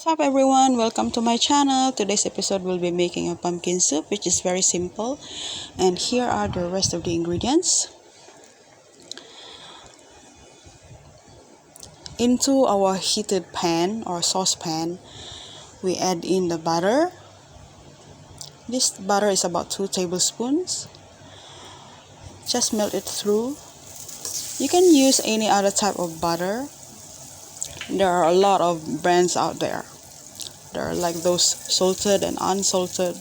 What's up everyone, welcome to my channel. Today's episode will be making a pumpkin soup, which is very simple, and here are the rest of the ingredients. Into our heated pan or saucepan, we add in the butter. This butter is about 2 tablespoons. Just melt it through. You can use any other type of butter. There are a lot of brands out there. There are like those salted and unsalted.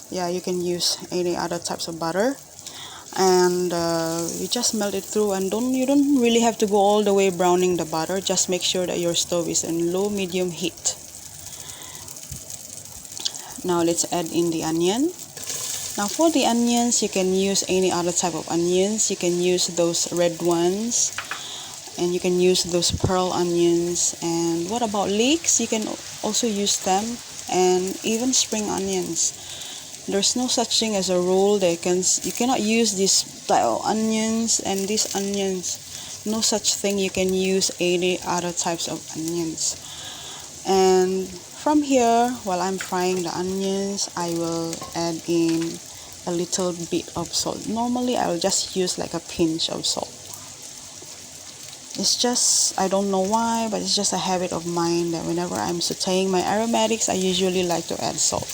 Yeah, you can use any other types of butter, and you just melt it through, and you don't really have to go all the way browning the butter. Just make sure that your stove is in low medium heat. Now let's add in the onion. Now for the onions, you can use any other type of onions. You can use those red ones, and you can use those pearl onions. And what about leeks? You can also use them, and even spring onions. There's no such thing as a rule that you cannot use this type of onions and these onions. No such thing. You can use any other types of onions. And from here, while I'm frying the onions, I will add in a little bit of salt. Normally I will just use like a pinch of salt. It's just, I don't know why, but it's just a habit of mine that whenever I'm sauteing my aromatics, I usually like to add salt.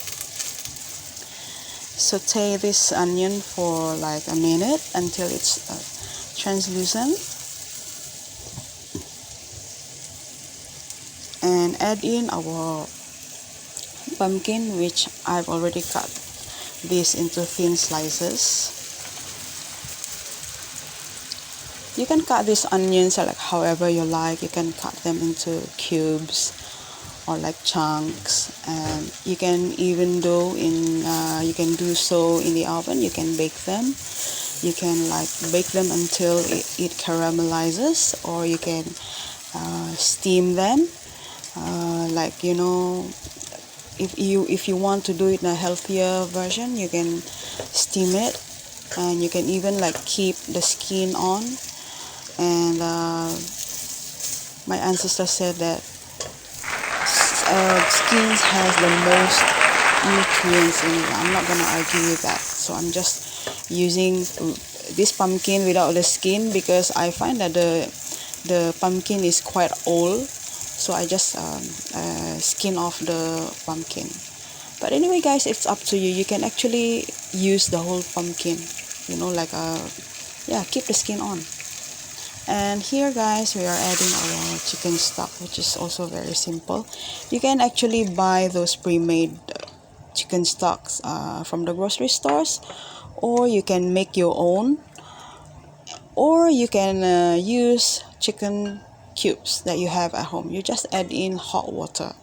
Saute this onion for like a minute until it's translucent, and add in our pumpkin, which I've already cut this into thin slices. You can cut these onions like however you like. You can cut them into cubes or like chunks, and you can even do you can do so in the oven. You can bake them. You can like bake them until it caramelizes, or you can steam them. Like, you know, if you want to do it in a healthier version, you can steam it, and you can even like keep the skin on. And my ancestor said that skins has the most nutrients in it. I'm not gonna argue with that, so I'm just using this pumpkin without the skin because I find that the pumpkin is quite old, so I just skin off the pumpkin. But anyway guys, it's up to you. You can actually use the whole pumpkin, you know, like keep the skin on. And here guys, we are adding our chicken stock, which is also very simple. You can actually buy those pre-made chicken stocks from the grocery stores, or you can make your own, or you can use chicken cubes that you have at home. You just add in hot water.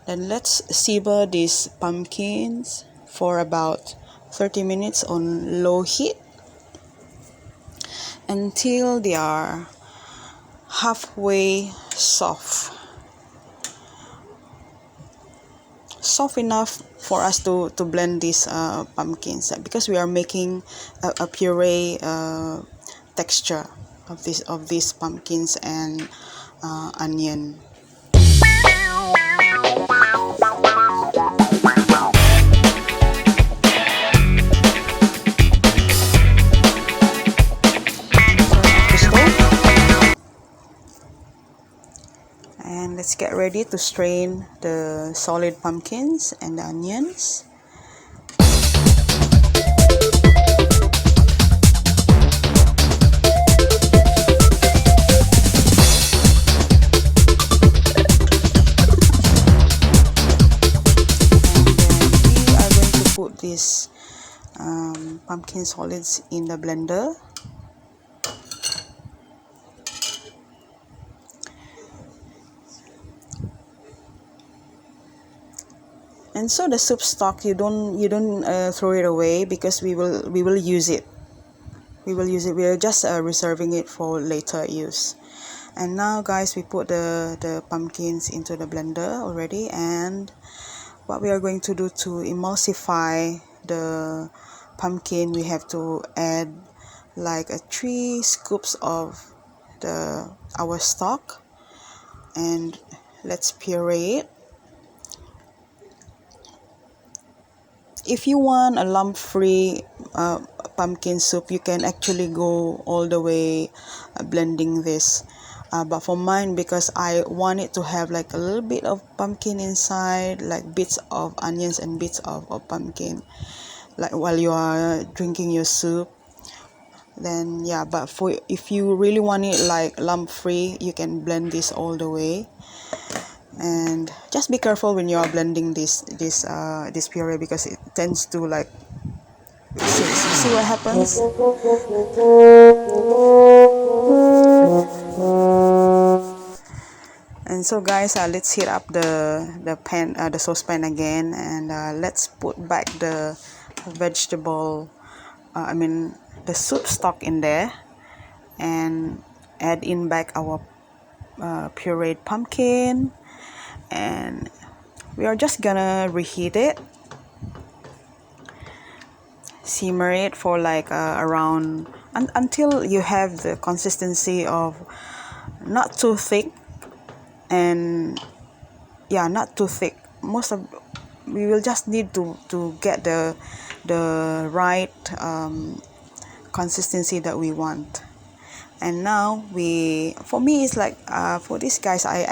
Then let's simmer these pumpkins for about 30 minutes on low heat, until they are halfway soft enough for us to blend these pumpkins, because we are making a puree texture of these pumpkins and onion. And let's get ready to strain the solid pumpkins and the onions. And then we are going to put these pumpkin solids in the blender. And so the soup stock, you don't throw it away, because we will use it. We are just reserving it for later use. And now guys, we put the pumpkins into the blender already, and what we are going to do to emulsify the pumpkin, we have to add like 3 scoops of our stock. and let's puree it. If you want a lump-free pumpkin soup, you can actually go all the way blending this. But for mine, because I want it to have like a little bit of pumpkin inside, like bits of onions and bits of pumpkin, like while you are drinking your soup, then yeah. But for if you really want it like lump-free, you can blend this all the way. And just be careful when you are blending this puree, because it tends to like see what happens. And so guys, let's heat up the pan, the saucepan again, and let's put back the vegetable, I mean the soup stock in there, and add in back our pureed pumpkin, and we are just gonna reheat it, simmer it for like around until you have the consistency of not too thick, and yeah, not too thick. We will just need to get the right consistency that we want. And now for me it's like for these guys, I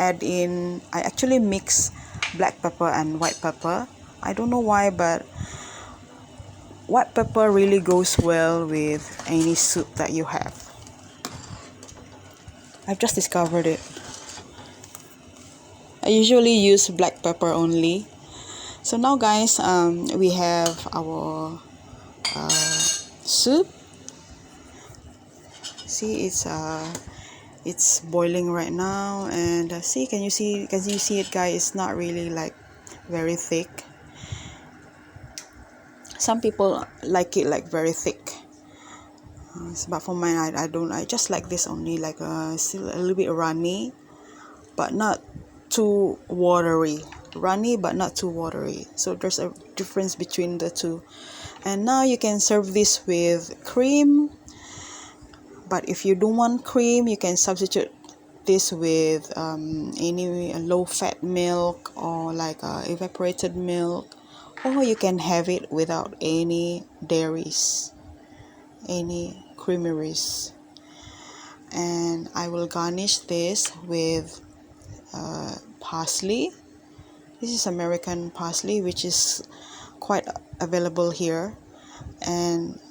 actually mix black pepper and white pepper. I don't know why, but white pepper really goes well with any soup that you have. I've just discovered it. I usually use black pepper only. So now guys, we have our soup. See, it's boiling right now, and see, can you see it guys? It's not really like very thick. Some people like it like very thick, but for mine, I don't. I just like this only, like still a little bit runny, but not too watery. Runny but not too watery. So there's a difference between the two. And now you can serve this with cream, but if you don't want cream, you can substitute this with any low-fat milk, or like evaporated milk, or you can have it without any dairies, any creameries. And I will garnish this with parsley. This is American parsley, which is quite available here.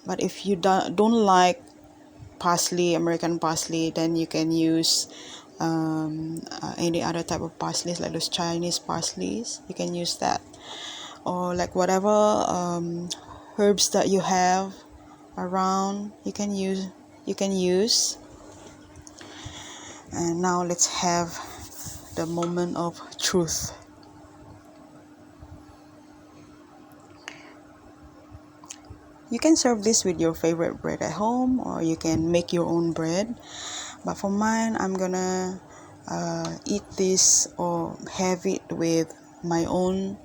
But if you don't like parsley, American parsley, then you can use any other type of parsleys, like those Chinese parsleys. You can use that, or like whatever herbs that you have around, you can use. And now let's have the moment of truth. You can serve this with your favorite bread at home, or you can make your own bread. But for mine, I'm gonna eat this or have it with my own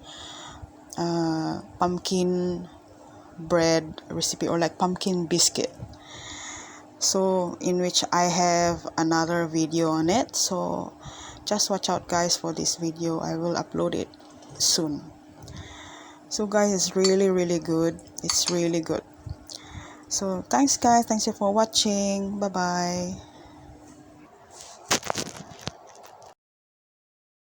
pumpkin bread recipe, or like pumpkin biscuit. So in which I have another video on it. So just watch out guys for this video. I will upload it soon. So guys, it's really good. It's really good. So thanks guys, thanks you for watching. Bye bye.